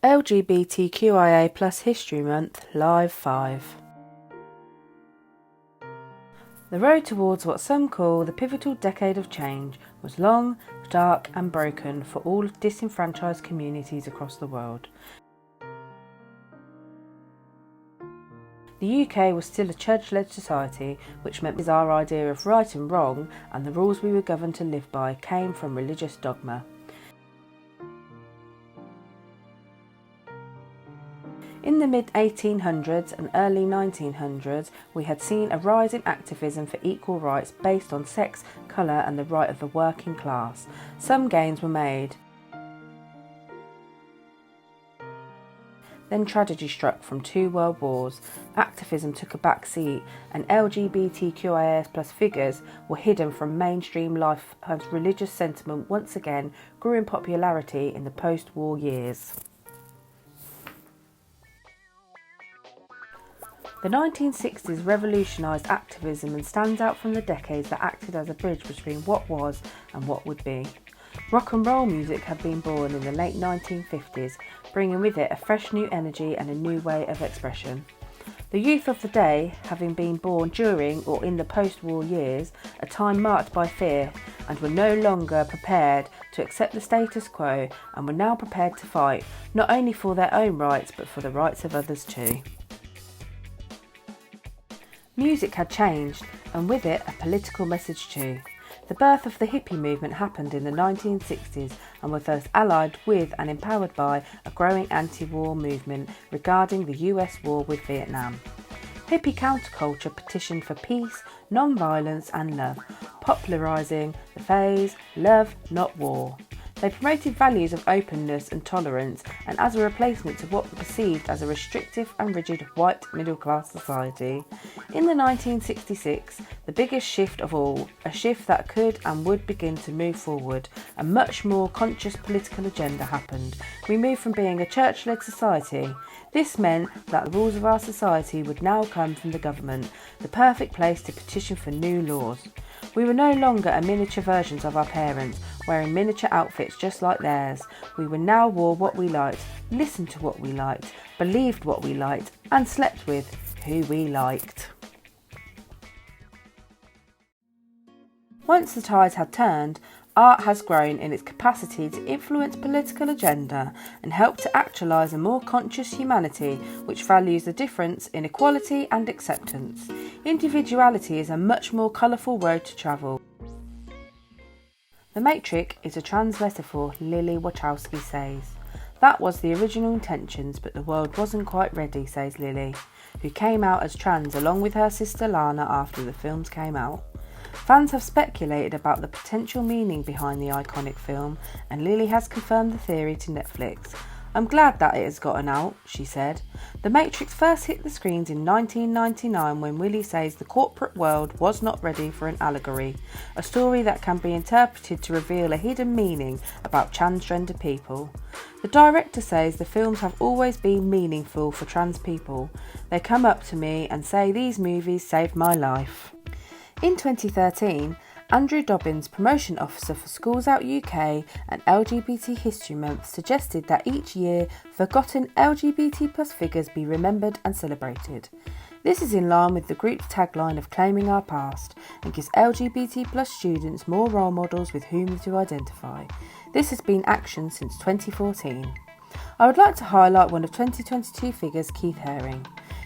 LGBTQIA+ History Month Live 5. The road towards what some call the pivotal decade of change was long, dark and broken for all disenfranchised communities across the world. The UK was still a church-led society, which meant our idea of right and wrong and the rules we were governed to live by came from religious dogma. In the mid-1800s and early 1900s, we had seen a rise in activism for equal rights based on sex, colour and the right of the working class. Some gains were made. Then tragedy struck from 2 world wars, activism took a back seat and LGBTQIA+ figures were hidden from mainstream life as religious sentiment once again grew in popularity in the post-war years. The 1960s revolutionised activism and stands out from the decades that acted as a bridge between what was and what would be. Rock and roll music had been born in the late 1950s, bringing with it a fresh new energy and a new way of expression. The youth of the day, having been born during or in the post-war years, a time marked by fear, and were no longer prepared to accept the status quo and were now prepared to fight, not only for their own rights but for the rights of others too. Music had changed, and with it a political message too. The birth of the hippie movement happened in the 1960s and were thus allied with and empowered by a growing anti-war movement regarding the US war with Vietnam. Hippie counterculture petitioned for peace, non-violence and love, popularising the phrase "love, not war." They promoted values of openness and tolerance, and as a replacement to what were perceived as a restrictive and rigid white middle-class society. In the 1966, the biggest shift of all, a shift that could and would begin to move forward, a much more conscious political agenda happened. We moved from being a church-led society. This meant that the rules of our society would now come from the government, the perfect place to petition for new laws. We were no longer a miniature versions of our parents, wearing miniature outfits just like theirs. We now wore what we liked, listened to what we liked, believed what we liked, and slept with who we liked. Once the tide had turned, art has grown in its capacity to influence political agenda and help to actualise a more conscious humanity which values the difference in equality and acceptance. Individuality is a much more colourful road to travel. The Matrix is a trans metaphor, Lily Wachowski says. That was the original intentions, but the world wasn't quite ready, says Lily, who came out as trans along with her sister Lana after the films came out. Fans have speculated about the potential meaning behind the iconic film, and Lily has confirmed the theory to Netflix. "I'm glad that it has gotten out," she said. The Matrix first hit the screens in 1999 when Willie says the corporate world was not ready for an allegory, a story that can be interpreted to reveal a hidden meaning about transgender people. The director says the films have always been meaningful for trans people. They come up to me and say these movies saved my life. In 2013, Andrew Dobbins, promotion officer for Schools Out UK and LGBT History Month, suggested that each year forgotten LGBT+ figures be remembered and celebrated. This is in line with the group's tagline of claiming our past and gives LGBT+ students more role models with whom to identify. This has been action since 2014. I would like to highlight one of 2022 figures, Keith Haring.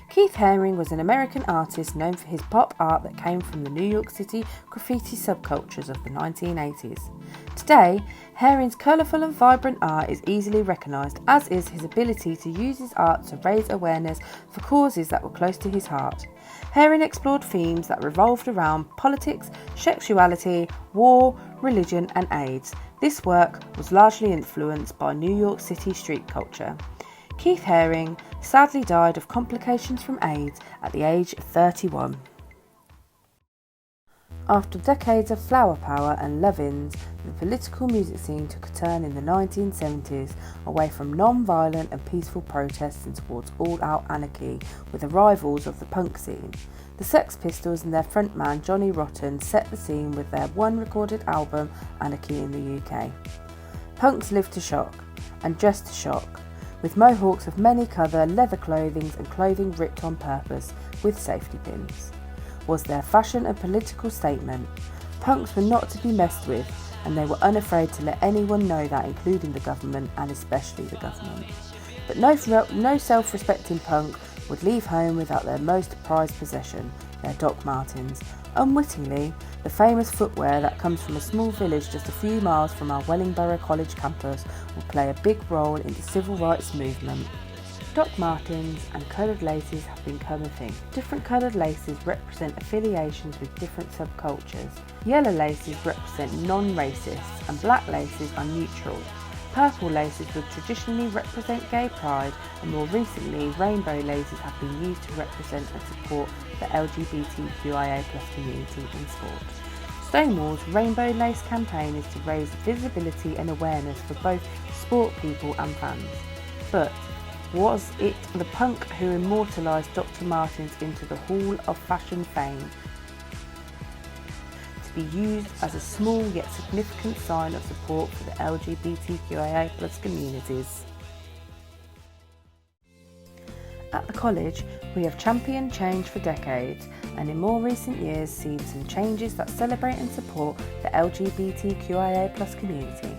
Keith Haring was an American artist known for his pop art that came from the New York City graffiti subcultures of the 1980s. Today, Haring's colourful and vibrant art is easily recognised, as is his ability to use his art to raise awareness for causes that were close to his heart. Haring explored themes that revolved around politics, sexuality, war, religion and AIDS. This work was largely influenced by New York City street culture. Keith Haring sadly died of complications from AIDS at the age of 31. After decades of flower power and love-ins, the political music scene took a turn in the 1970s, away from non-violent and peaceful protests and towards all-out anarchy with the rivals of the punk scene. The Sex Pistols and their frontman Johnny Rotten set the scene with their one recorded album, Anarchy in the UK. Punks lived to shock, and just to shock. with mohawks of many colour, leather clothing and clothing ripped on purpose with safety pins, was their fashion and political statement. Punks were not to be messed with, and they were unafraid to let anyone know that, including the government and especially the government. But no self-respecting punk would leave home without their most prized possession, their Doc Martens. Unwittingly, the famous footwear that comes from a small village just a few miles from our Wellingborough College campus will play a big role in the civil rights movement. Doc Martens and coloured laces have become a thing. Different coloured laces represent affiliations with different subcultures. Yellow laces represent non-racists and black laces are neutral. Purple laces would traditionally represent gay pride, and more recently rainbow laces have been used to represent and support the LGBTQIA+ community in sport. Stonewall's Rainbow Lace campaign is to raise visibility and awareness for both sport people and fans. But was it the punk who immortalised Dr. Martens into the Hall of Fashion fame, to be used as a small yet significant sign of support for the LGBTQIA+ communities? At the college, we have championed change for decades, and in more recent years seen some changes that celebrate and support the LGBTQIA+ community.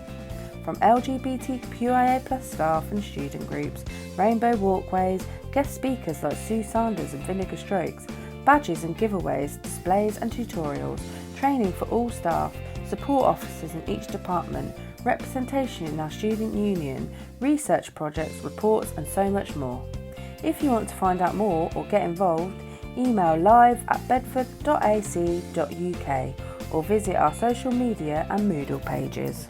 From LGBTQIA+ staff and student groups, rainbow walkways, guest speakers like Sue Sanders and Vinegar Strokes, badges and giveaways, displays and tutorials, training for all staff, support officers in each department, representation in our student union, research projects, reports and so much more. If you want to find out more or get involved, email live@bedford.ac.uk or visit our social media and Moodle pages.